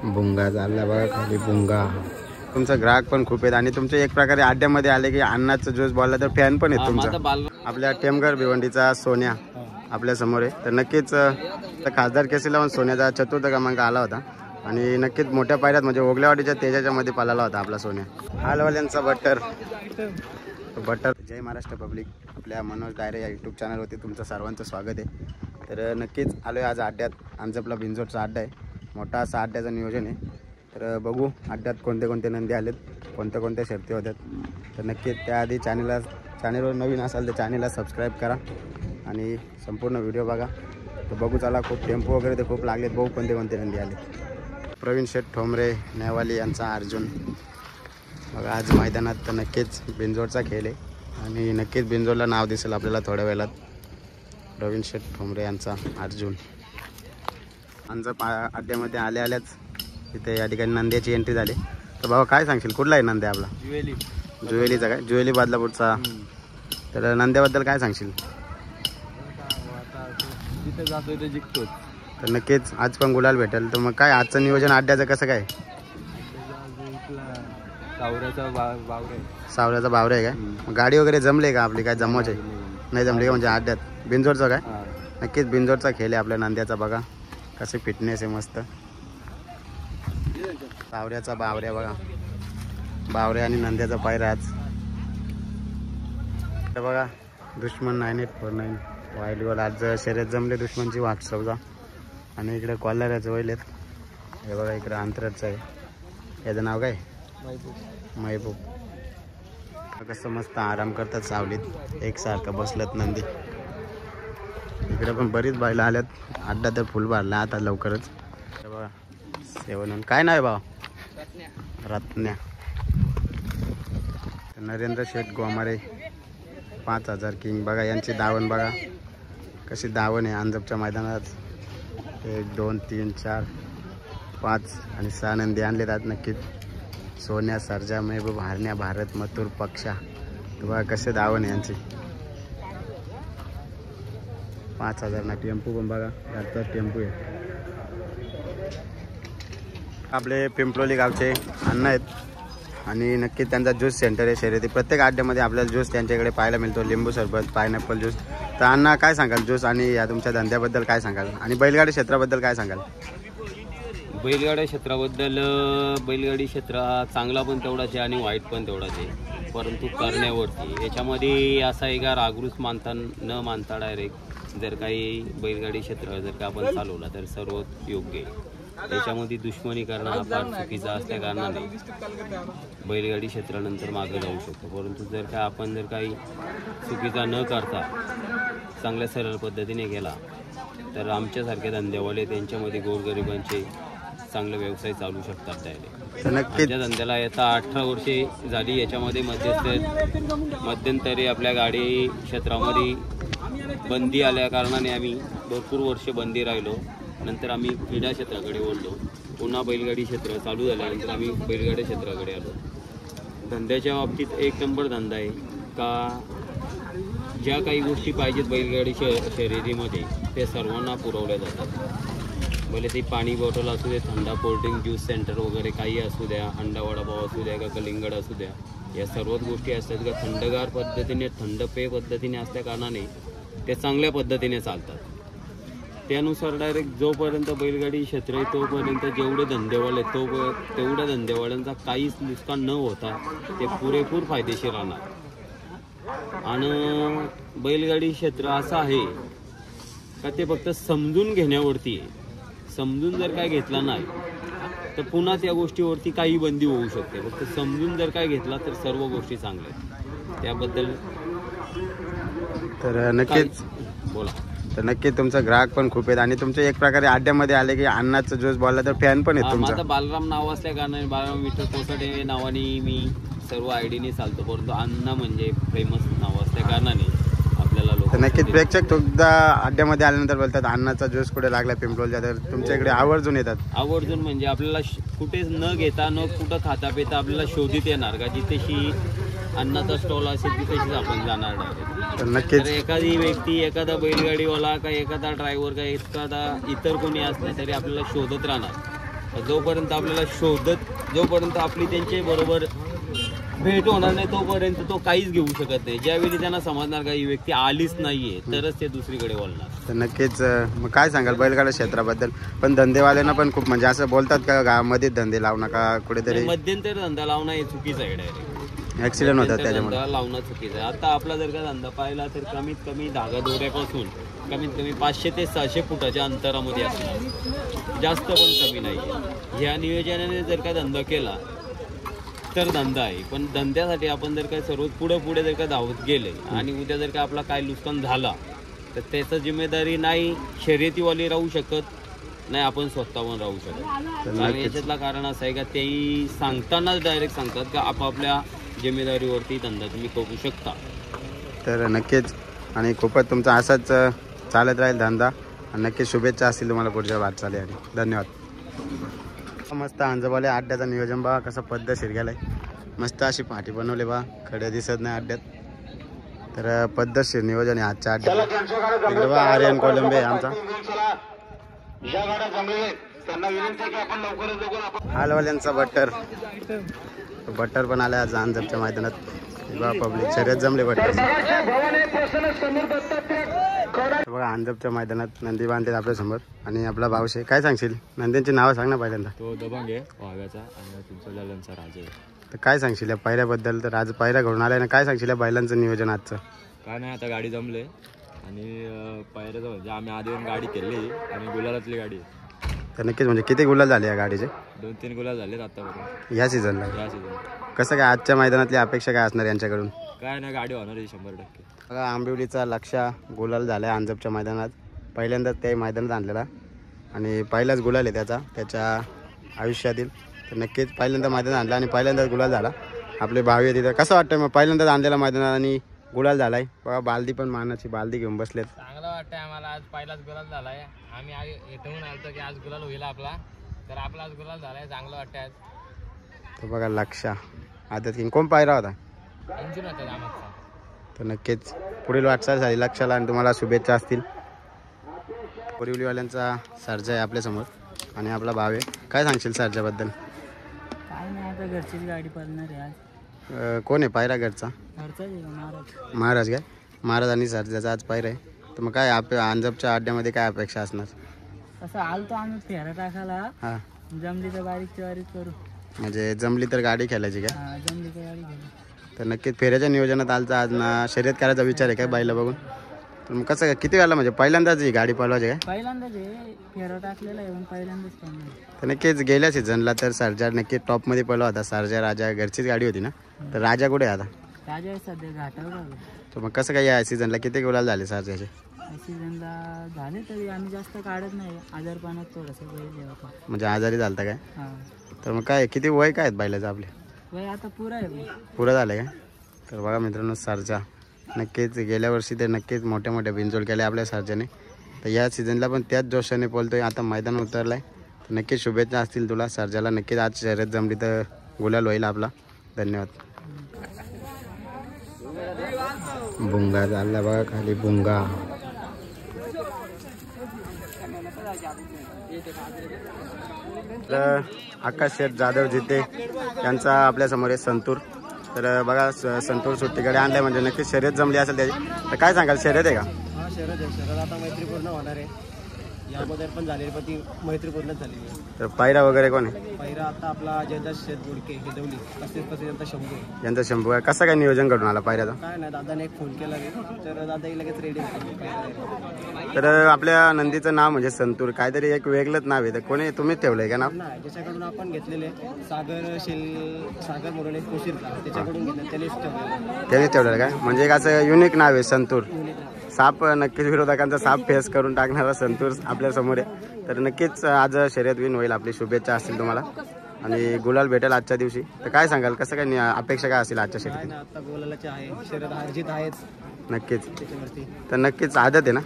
भुंगा चालला बघा खाली भुंगा. तुमचा ग्राहक पण खूप आहेत आणि तुमचे एक प्रकारे अड्ड्यामध्ये आले की अन्नाचं ज्यूस बोलला तर फॅन पण आहेत तुमचा. आपल्या टेमघर भिवंडीचा सोन्या आपल्या समोर आहे. तर नक्कीच खासदार केसी लावून सोन्याचा 4था क्रमांक आला होता आणि नक्कीच मोठ्या पायऱ्यात म्हणजे ओगलेवाडीच्या तेजाच्या मध्ये पालाला होता आपला सोन्या. हालवाल्यांचा बटर. जय महाराष्ट्र पब्लिक. आपल्या मनोज डायरे या यूट्यूब चॅनलवरती तुमचं सर्वांचं स्वागत आहे. तर नक्कीच आलो आहे आज अड्ड्यात. अंजपला बिंजोडचा अड्डा आहे. मोठा असा अड्ड्याचं नियोजन आहे. तर बघू अड्ड्यात कोणते कोणते नंदी आलेत, कोणत्या कोणत्या शर्ती होत्यात. तर नक्कीच त्याआधी चॅनलवर नवीन असाल तर चॅनलला सबस्क्राईब करा आणि संपूर्ण व्हिडिओ बघा. तर बघू चला. खूप टेम्पो वगैरे ते खूप लागलेत. बघू कोणते कोणते नंदी आले. प्रवीण शेठ ठोंबरे नेवाली यांचा अर्जुन बघा आज मैदानात. तर नक्कीच बिंजोडचा खेळ आहे आणि नक्कीच बिंजोडला नाव दिसेल आपल्याला थोड्या वेळात. प्रवीण शेठ ठोंबरे यांचा अर्जुन. अड्ड्यामध्ये आल्याच तिथे या ठिकाणी नंद्याची एंट्री झाली. तर बाबा काय सांगशील, कुठला आहे नंद्या आपला? ज्वेलीचा काय? ज्वेली बदलापूरचा. तर नंद्याबद्दल काय सांगशील? तर नक्कीच आज पण गुलाल भेटेल. तर मग काय आजचं नियोजन अड्ड्याचं कसं काय? सावऱ्याचा बावरा आहे काय? गाडी वगैरे जमले का आपली? काय जमवायची नाही जमली का म्हणजे अड्ड्यात? बिंजोडचा काय? नक्कीच बिंजोडचा खेळ आहे आपल्या नंद्याचा. बघा कसे फिटनेस आहे मस्त. सावऱ्याचा बावऱ्या बघा. बावऱ्या आणि नंद्याचा पायरा आज. तर बघा दुश्मन 9849 वायलीवर आज शर्यत जमले दुश्मनची वाटसवजा. आणि इकडे कोल्हाऱ्याचं वैलेत. हे बघा इकडे अंतराचं आहे. याचं नाव काय? महबूब. कसं मस्त आराम करतात सावलीत एकसारखं बसलत नंदी. इकडे पण बरीच बैलं आल्यात. अड्डा तर फुल भरला आता लवकरच. बघा सेवन काय नाव आहे भाव? रत्न्या. नरेंद्र शेठ गोमारे 5000 किंग. बघा यांची दावण बघा कशी दावण आहे अंजपच्या मैदानात. 1 2 3 4 5 आणि 6 नंदी आणलेत आज. नक्कीच सोन्या, सर्जा, महबूब, हारण्या, भारत, मथुर, पक्षा. तर बघा कसे दावण आहे यांची. 5000 ना. टेम्पो पण बघा याचा टेम्पो आहे. आपले पिंपलोली गावचे अण्णा आहेत आणि नक्कीच त्यांचा ज्यूस सेंटर आहे शर्यती. प्रत्येक अड्ड्यामध्ये आपल्याला ज्यूस त्यांच्याकडे पाहायला मिळतो. लिंबू सरबत, पायनॅपल ज्यूस. तर अण्णा काय सांगाल ज्यूस आणि या तुमच्या धंद्याबद्दल काय सांगाल आणि बैलगाडी क्षेत्राबद्दल काय सांगाल? बैलगाडी क्षेत्र चांगला पण तेवढाच आहे आणि वाईट पण तेवढाच आहे. परंतु करण्यावरती याच्यामध्ये असा आहे का रागरूस मानता न मानता डायरेक्ट जर काही बैलगाडी क्षेत्र जर का आपण चालवला तर सर्वात योग्य आहे. त्याच्यामध्ये दुश्मनी करणं हा फार चुकीचा असल्या कारणाने बैलगाडी क्षेत्रानंतर मागं जाऊ शकतो. परंतु जर का आपण जर काही चुकीचा न करता चांगल्या सरळ पद्धतीने गेला तर आमच्यासारखे धंदेवाले त्यांच्यामध्ये गोरगरिबांचे चांगले व्यवसाय चालू शकतात. त्याने आमच्या धंद्याला आता 18 वर्षे झाली. याच्यामध्ये मध्यंतरी आपल्या गाडी क्षेत्रामध्ये बंदी आल्या कारणाने आम्ही भरपूर वर्ष बंदी राहिलो. नंतर आम्ही क्रीडा क्षेत्राकडे वळलो. पुन्हा बैलगाडी क्षेत्र चालू झाल्यानंतर आम्ही बैलगाडी क्षेत्राकडे आलो. धंद्याच्या बाबतीत 1 नंबर धंदा आहे का ज्या काही गोष्टी पाहिजेत बैलगाडी शर्यतीमध्ये ते सर्वांना पुरवल्या जातात. भले ती पाणी बॉटल असू दे, थंडा कोल्ड्रिंक, ज्यूस सेंटर वगैरे काही असू द्या, अंडा वडापाव असू द्या का कलिंगड असू द्या, या सर्वच गोष्टी असतात का थंडगार पद्धतीने थंड पेय पद्धतीने असल्या कारणाने ते चांगल्या पद्धतीने चालतात. त्यानुसार डायरेक्ट जोपर्यंत बैलगाडी क्षेत्र आहे तोपर्यंत जेवढे धंदेवाले तेवढ्या धंदेवाल्यांचा काहीच नुकसान न होता ते पुरेपूर फायदेशीर राहणार. आणि बैलगाडी क्षेत्र असं आहे का ते फक्त समजून घेण्यावरती आहे. समजून जर काय घेतला नाही तर पुन्हा त्या गोष्टीवरती काही बंदी होऊ शकते. फक्त समजून जर काय घेतला तर सर्व गोष्टी चांगल्या. त्याबद्दल तर नक्कीच बोला. तर नक्कीच तुमचं ग्राहक पण खूप आहेत आणि तुमचे एक प्रकारे अड्ड्यामध्ये आले की अन्नाचं ज्यूस बोलला तर फॅन पण आहेत तुमचा. माझं बालराम नाव असल्या कारणाने बालराम विठ्ठल कोसाटे नावाने मी सर्व आयडीने चालतो. परंतु अण्णा म्हणजे फेमस नाव असल्या कारणाने आपल्याला लोक. तर नक्कीच प्रेक्षक सुद्धा अड्ड्यामध्ये आल्यानंतर बोलतात अन्नाचा ज्यूस कुठे लागला पिंपलोलच्या. तर तुमच्या इकडे आवर्जून येतात. आवर्जून म्हणजे आपल्याला कुठेच न घेता न कुठं खाता पिता आपल्याला शोधित येणार का जिथेशी अन्नाचा स्टॉल असेल तिथेशीच आपण जाणार डायरेक्ट. तर नक्कीच एखादी व्यक्ती, एखादा बैलगाडीवाला का एखादा ड्रायव्हर का एखादा इतर कोणी असला तरी आपल्याला शोधत राहणार जोपर्यंत आपल्याला जोपर्यंत आपली त्यांच्या बरोबर भेट होणार नाही तोपर्यंत तो काहीच घेऊ शकत नाही. ज्यावेळी त्यांना समजणार का ही व्यक्ती आलीच नाहीये तरच ते दुसरीकडे वळणार. तर नक्कीच मग काय सांगाल बैलगाडा क्षेत्राबद्दल? पण धंदेवाल्यांना पण खूप म्हणजे असं बोलतात का गावामध्ये धंदे लावू नका कुठेतरी, मध्यंतरी धंदा लावणं हे चुकीचं आहे. डायरेक्ट ऍक्सिडेंट होतात त्याच्यामुळे धंदा लावणं चुकीचं आहे. आता आपला जर का धंदा पाहिला तर कमीत कमी धागा दोऱ्यापासून कमीत कमी 500 ते 600 फुटाच्या अंतरामध्ये असणार, जास्त पण कमी नाही. ह्या नियोजनाने जर का धंदा केला तर धंदा आहे. पण धंद्यासाठी आपण जर का सर्व पुढे जर का धावत गेले आणि उद्या जर का आपला काय नुकसान झाला तर त्याचा जिम्मेदारी नाही शर्यतीवाली राहू शकत, नाही आपण स्वतः पण राहू शकत. आणि याच्यातलं कारण असं आहे का तेही सांगतानाच डायरेक्ट सांगतात का आपापल्या जिम्मेदारीवरती धंदा तुम्ही करू शकता. तर नक्कीच आणि खूपच तुमचा असाच चालत राहील धंदा आणि नक्कीच शुभेच्छा असतील तुम्हाला पुढच्या वाटचालीसाठी. धन्यवाद. मस्त अंजबाले अड्ड्याचं नियोजन बा कसं पद्धतशीर गेलाय. मस्त अशी पाठी बनवली बा, खड्या दिसत नाही अड्ड्यात. तर पद्धतशीर नियोजन आहे आजच्या अड्ड्यात. इकडे बा आर्यन कोलंबे आमचा हालवाल्यांचा बट्टर पण आलाय आज अंजबच्या मैदानात. पब्लिक शर्यत जमले बट्टर बघा. अंजबच्या मैदानात नंदी बांधतात आपल्या समोर आणि आपला भावशे. काय सांगशील नंद्यांची नावं सांग ना पहिल्यांदा. तो दबंग आहे वाघाचा आणि चिंचोल्याचा राजा आहे. तर काय सांगशील या पायऱ्याबद्दल? तर आज पायऱ्या घडून आलाय ना, काय सांगशील या बैलांचं नियोजन आजचं? काय नाही, आता गाडी जमले आणि पायऱ्याचं म्हणजे आम्ही आधी येऊन गाडी केली आणि गुलालातली गाडी. तर नक्कीच म्हणजे किती गुलाल झाले या गाडीचे? 2-3 गुलाल झालेत आतापर्यंत या सीझनला. सीझन कसं काय आजच्या मैदानातली अपेक्षा काय असणार यांच्याकडून? काय नाही, गाडी होणार आहे 100%. बघा आंबिवलीचा लक्ष गुलाल झाला आहे अंजबच्या मैदानात. पहिल्यांदाच त्या मैदानात आणलेला आणि पहिलाच गुलाल आहे त्याच्या आयुष्यातील. तर नक्कीच पहिल्यांदा मैदानात आणला आणि पहिल्यांदाच गुलाल झाला. आपले भावी आहे तिथं. कसं वाटतं मग पहिल्यांदाच आणलेला मैदानात आणि गुलाल झाला आहे? बघा बालदी पण मानाची बालदी घेऊन बसलेत. चांगलं वाटतंय आम्हाला. आज पहिलाच गुलाल झाला आहे. आम्ही येथून आलतो की आज गुलाल होईल आपला, तर आपला आज गुलाल झाला आहे. चांगलं वाटतंय आज. तर बघा लक्ष आदत किंग कोण पायरा होता? इंजिन होता आमचा. तर नक्कीच पुढील वाटचाल झाली लक्षाला आणि तुम्हाला शुभेच्छा असतील. बोरिवलीवाल्यांचा सर्जा आहे आपल्यासमोर आणि आपला भाव आहे. काय सांगशील सर्जाबद्दल? काय नाही, आता घरचीच गाडी पळणार आहे आज. कोण आहे पायरा घरचा? घरचाच आहे महाराज. महाराज काय? महाराज आणि सर्जाचा आज पायरा आहे. तर मग काय अंजबच्या अड्ड्यामध्ये काय अपेक्षा असणार? असं आलतो आम्ही फेरा टाकायला. हां जमली तर बारीक करू. म्हणजे जमली तर गाडी खेळायची काय? हां जमली तर गाडी घेऊ. तर नक्कीच फेऱ्याच्या नियोजनात आलता आज ना शर्यत करायचा विचार आहे काय बाईला बघून? तर मग कसं किती वेळा म्हणजे पहिल्यांदाच ही गाडी पळवायची काय? पहिल्यांदाच आहे फेरा टाकलेला आहे, पहिल्यांदाच पळणार. तर नक्कीच गेल्या सीझनला तर सर्जा नक्की टॉपमध्ये पळवा होता. सर्जा राजा घरचीच गाडी होती ना. तर राजा कुठे आहे आता? राजा आहे सध्या घाटावर आलो. तर मग कसं काय या सीझनला किती गुलाल झाले सर्जाचे? सीझनला झाले तरी आम्ही जास्त काढत नाही. आजारपणात थोडंसं बैल होता. म्हणजे आजारी झालता काय? हां. तर मग काय किती वय काय आहेत बैलाचं आपले? वय आता पुरा आहे. पुरं झालं काय? तर बघा मित्रांनो सर्जा नक्कीच गेल्या वर्षी ते नक्कीच मोठ्या बिनजोड केल्या आपल्या सर्जाने. तर या सीझनला पण त्याच जोशाने बोलतोय. आता मैदान उतरलाय. तर नक्कीच शुभेच्छा असतील तुला सर्जाला. नक्कीच आज शर्यत जमली तर गुलाल होईल आपला. धन्यवाद. भुंगा झाला बघा खाली भुंगा. तर आकाश शेठ जाधव जिते यांचा आपल्यासमोर आहे संतूर. तर बघा संतूर सुट्टीकडे आणलाय म्हणजे नक्कीच शर्यत जमली असेल त्याची. तर काय सांगाल शर्यत आहे का? हां शर्यत आहे. शर्यत आता मैत्रीपूर्ण होणार आहे. यामध्ये पण झालेली पण ती मैत्रीपूर्णच झालेली आहे. तर पायरा वगैरे कोण आहे? पहिला आता आपला जयदास शेठ बुडके हिदवली 35 यांचा शंभू. यांचा शंभू आहे. कसं काय नियोजन घडून आला पायऱ्याचा? काय नाही, दादाने एक फोन केला तर दादा लगेच रेडी. तर आपल्या नंदीचं नाव म्हणजे संतूर काहीतरी एक वेगळंच नाव आहे. तर कोणी तुम्हीच ठेवलंय का नाव? नाही, ज्याच्याकडून आपण घेतलेले सागर म्हणून एक कोशीरचा त्याच्याकडून घेतलं त्यानेच ठेवलेलं काय? म्हणजे एक असं युनिक नाव आहे संतूर. साप नक्कीच विरोधकांचा साप फेस करून टाकणारा संतूर आपल्या समोर आहे. तर नक्कीच आज शर्यत विन होईल. आपली शुभेच्छा असतील तुम्हाला आणि गुलाल भेटेल आजच्या दिवशी. तर काय सांगाल कसं काय अपेक्षा काय असेल आजच्या शर्यतीत? आता गुलालाची आहे शर्यत हारजीत आहेच नक्कीच. त्याच्यावरती. तर नक्कीच आदत आहे ना?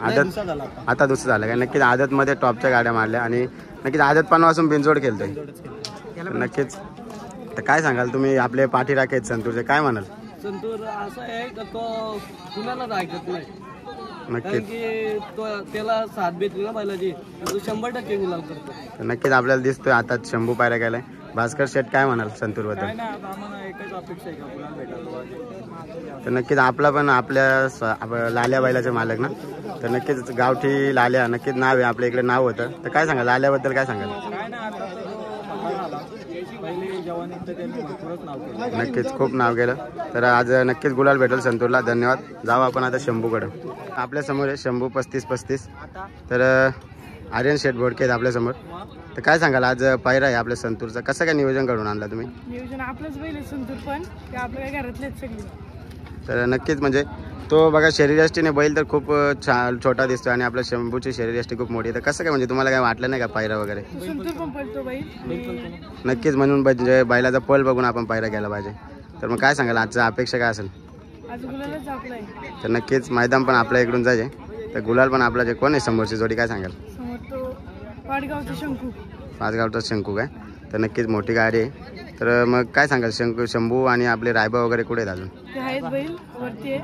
आदत आता दुसरं झालं काय? नक्कीच आदतमध्ये टॉपच्या गाड्या मारल्या आणि नक्कीच आदत पानापासून बिनजोड खेळतोय. तर नक्कीच. तर काय सांगाल तुम्ही आपले पाठी राखेत संतूरचे काय म्हणाल? संतूर असं आहे का तो कुणालाच ऐकत नाही. नक्कीच की त्याला साथ भेटली ना बैलाची, तो 100% गुलाल करतो. तर नक्कीच आपल्याला दिसतोय आता शंभू पायऱ्या गेलाय. भास्कर शेठ काय म्हणाल संतूर बद्दल? काय नाही, आता आम्हाला एकच अपेक्षा आहे का गुलाल भेटायला. तर नक्कीच आपला पण आपल्या लाल्या बैलाचे मालक ना, तर नक्कीच गावठी लाल्या नक्कीच नाव आहे आपल्या इकडे नाव होतं. तर काय सांगाल लाल्याबद्दल काय सांगाल? काय नाही, आता आला पहिले जवानी तर त्यांनी भरपूरच नाव केलं. नक्कीच खूप नाव केलं. तर आज नक्कीच गुलाल भेटेल संतूरला. धन्यवाद. जाऊ आपण आता शंभूकडे. आपल्या समोर आहे शंभू 35-35. तर आर्यन शेठ बोडके आहेत आपल्या समोर. तर काय सांगाल आज पायरा आहे आपल्या संतूरचा, कसं काय नियोजन घडून आणला तुम्ही? नियोजन आपलंच बैल आहे संतूर, पण ते आपल्या घरातलेच सगळे. तर नक्कीच म्हणजे तो बघा शरीरयष्टीने बैल तर खूप छोटा दिसतो आणि आपल्या शंभूची शरीरयष्टी खूप मोठी आहे. तर कसं काय म्हणजे तुम्हाला काय वाटलं नाही का पायरा वगैरे? तो संतूर पण पळतो बैल. नक्कीच म्हणून म्हणजे बैलाचा पल बघून आपण पायरा केला पाहिजे. तर मग काय सांगाल आजचा अपेक्षा काय असेल? आज गुलालच आपला आहे. तर नक्कीच मैदान पण आपल्या इकडून जायचे. तर गुलाल पण आपला जे कोण आहे समोरची जोडी काय सांगाल? समोर तो पाडगावचा शंकू. पाचगावचा शंकू काय? तर नक्कीच मोठी गाडी आहे. तर मग काय सांगाल शंभू आणि आपले रायबा वगैरे कुठे आहेत अजून? ते आहेत बैल वरती आहे,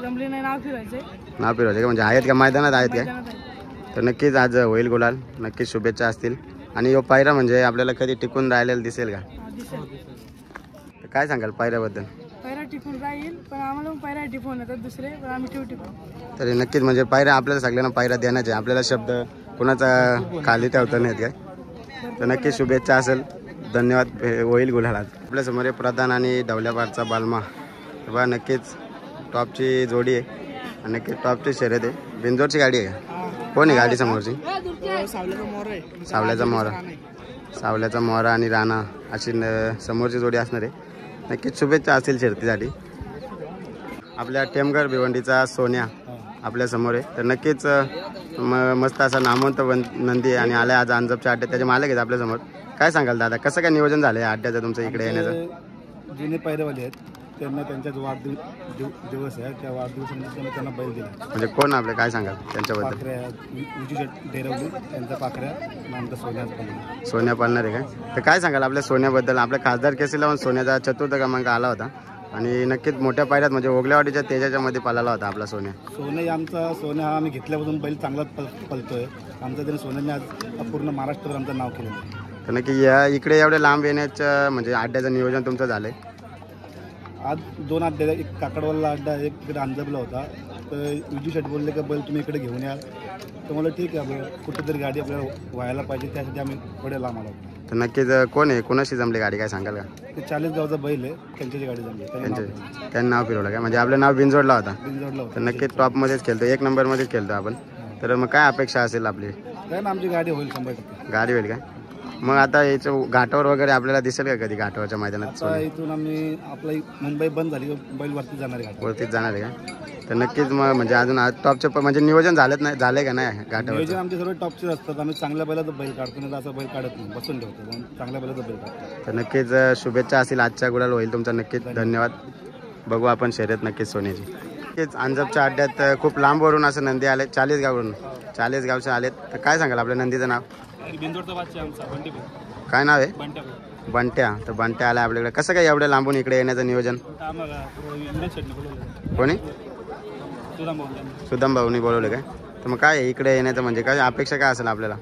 जमले नाही नाव फिरायचंय. नाव फिरवायचे का म्हणजे आहेत का मैदानात आहेत काय? मैदानात आहे. तर नक्कीच आज होईल गुलाल. नक्कीच शुभेच्छा असतील. आणि यो पायरा म्हणजे आपल्याला कधी टिकून राहिलेला दिसेल का? दिसेल. तर काय सांगाल पायऱ्याबद्दल? पायरा टिकून राहील, पण आम्हाला पण पायरा टिकून येतात दुसरे, पण आम्ही टिकून. तरी नक्कीच म्हणजे पायऱ्या आपल्याला सगळ्यांना पायऱ्या देण्याचे, आपल्याला शब्द कुणाचा खाली ठेवता नाहीत काय? तर नक्कीच शुभेच्छा असेल. धन्यवाद. होईल गुलाल आज. आपल्यासमोर प्रधान आणि डवल्यापारचा बालमा. बघा नक्कीच टॉपची जोडी आहे आणि नक्कीच टॉपची शर्यत आहे. बिंजोरची गाडी आहे का? कोण आहे गाडी समोरची? सावल्याचा मोहरा. सावल्याचा मोहरा आणि राणा अशी समोरची जोडी असणार आहे. नक्कीच शुभेच्छा असतील शर्यतीसाठी. आपल्या टेमघर भिवंडीचा सोन्या आपल्या समोर आहे. तर नक्कीच मस्त असा नामवंत नंदी आहे आणि आल्या आज अंजपच्या अड्ड्यात. त्याचे मालक आहेत आपल्या समोर. काय सांगाल दादा, कसं काय नियोजन झालं आहे अड्ड्याचं तुमचं इकडे येण्याचं? जुने पायरेवाले आहेत, त्यांना त्यांच्याच वाढदिवस आहे, त्या वाढदिवसामध्ये त्यांना बैल दिला. म्हणजे कोण आपले काय सांगाल त्यांच्याबद्दल? पाखऱ्या विजू डेरवली त्यांचा पाखऱ्या नामचा सोन्या. सोन्या पालणार आहे काय? तर काय सांगाल आपल्या सोन्याबद्दल? आपल्या खासदार केसीला पण सोन्याचा 4था क्रमांक आला होता आणि नक्कीच मोठ्या पायऱ्यात म्हणजे ओगलेवाडीच्या तेजाच्या मध्ये पाळला होता आपला सोन्या. आमचा सोन्या हा आम्ही घेतल्यापासून बैल चांगलाच पळतोय. आमचा त्याने सोन्याने आज पूर्ण महाराष्ट्रावर आमचं नाव केलं. तर नक्की या इकडे एवढे लांब येण्याचं म्हणजे अड्ड्याचं नियोजन तुमचं झालंय? आज 2 अड्डे, एक काकडवाला अड्डा, एक इकडे अंजबला होता. तर विजू शेट बोलले का बैल तुम्ही इकडे घेऊन या. तर मला ठीक आहे, कुठेतरी गाडी आपल्याला व्हायला पाहिजे, त्यासाठी आम्ही थोडे लांब आलो. तर नक्कीच कोण आहे, कोणाशी जमली गाडी काय सांगाल का? ते 40 गावचा बैल आहे, त्यांच्याची गाडी जमली. त्यांनी नाव फिरवलं काय? म्हणजे आपलं नाव बिनजोडला होता. बिनजोडला होता. तर नक्कीच टॉपमध्येच खेळतो, 1 नंबरमध्येच खेळतो आपण. तर मग काय अपेक्षा असेल आपली? काय ना, आमची गाडी होईल 100%. गाडी होईल काय? मग आता याचं घाटावर वगैरे आपल्याला दिसेल का कधी घाटावरच्या मैदानात? इथून आम्ही आपलं मुंबई बंद झाली, बैल वरती जाणार आहे, वरतीच जाणार आहे का? तर नक्कीच मग म्हणजे अजून टॉपचं म्हणजे नियोजन झालं नाही, झालंय का नाही घाटावर? नियोजन आमचे सर्व टॉपचे असतात. आम्ही चांगल्या बैलाचं बैल काढतो, नाही असं बैल काढत नाही, बसून ठेवतो, चांगल्या बैलाचं बैल काढतो. तर नक्कीच शुभेच्छा असतील. आजच्या गुलाल होईल तुमचा नक्कीच. धन्यवाद. बघू आपण शर्यत नक्कीच सोन्याची. नक्कीच अंजपच्या अड्ड्यात खूप लांबवरून असं नंदी आले, 40 गाववरून, 40 गावचे आलेत. तर काय सांगाल आपल्या नंदीचं नाव? काय नाव आहे? बंट्या. तर बंट्या आला आपल्याकडे. कसं काय एवढं लांबून इकडे येण्याचं नियोजन? कोणी? सुदाम भाऊनी बोलवलं काय? तर मग काय इकडे येण्याचं म्हणजे काय अपेक्षा काय असेल आपल्याला?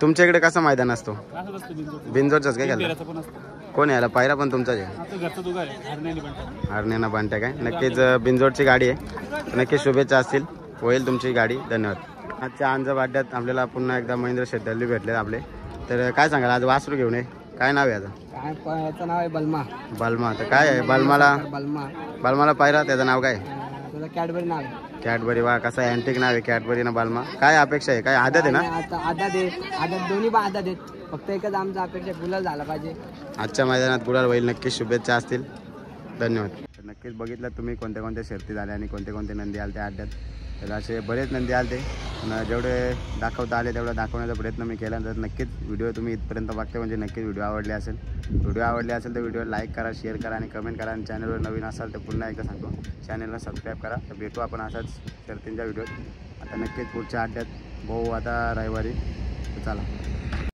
तुमच्या इकडे कसं मैदान असतो? बिनजोडचाच काय घालतो? कोण यायला पायरा पण तुमचाच आहे? हरण्याना बंट्या काय? नक्कीच बिनजोडची गाडी आहे. नक्कीच शुभेच्छा असतील. होईल तुमची गाडी. धन्यवाद. आजच्या अंजप अड्ड्यात आपल्याला पुन्हा एकदा महेंद्र शेट्टी भेटले आपले. तर काय सांगाल आज वासरू घेऊन आहे? काय नाव आहे आता? याचं नाव आहे बलमा. बलमा. तर काय आहे बलमाला पायरा त्याचं नाव काय? कॅडबरी नाव. कॅडबरी. वा, कसं अँटिक नाव आहे कॅडबरी ना बलमा. काय अपेक्षा आहे? काय आदत आहे ना? आदत दोन्ही पण आदत आहेत. फक्त एकच आमचा अपेक्षा गुलाल झाला पाहिजे. आजच्या मैदानात गुलाल होईल. नक्कीच शुभेच्छा असतील. धन्यवाद. नक्कीच बघितलं तुम्ही कोणत्या कोणत्या शर्ती झाल्या आणि कोणते कोणते नंदी आले त्या अड्ड्यात. तर असे बरेच नंदी आले ते, जेवढे दाखवता आले तेवढा दाखवण्याचा प्रयत्न मी केला. तर नक्कीच व्हिडिओ तुम्ही इथपर्यंत बघते म्हणजे नक्कीच व्हिडिओ आवडले असेल. तर व्हिडिओ लाईक करा, शेअर करा आणि कमेंट करा. आणि चॅनलवर नवीन असाल तर पुन्हा एकदा सांगतो, चॅनलला सबस्क्राईब करा. तर भेटू आपण असाच शर्तींच्या व्हिडिओत. आता नक्कीच पुढच्या अड्ड्यात भाऊ आता रविवारी. चला.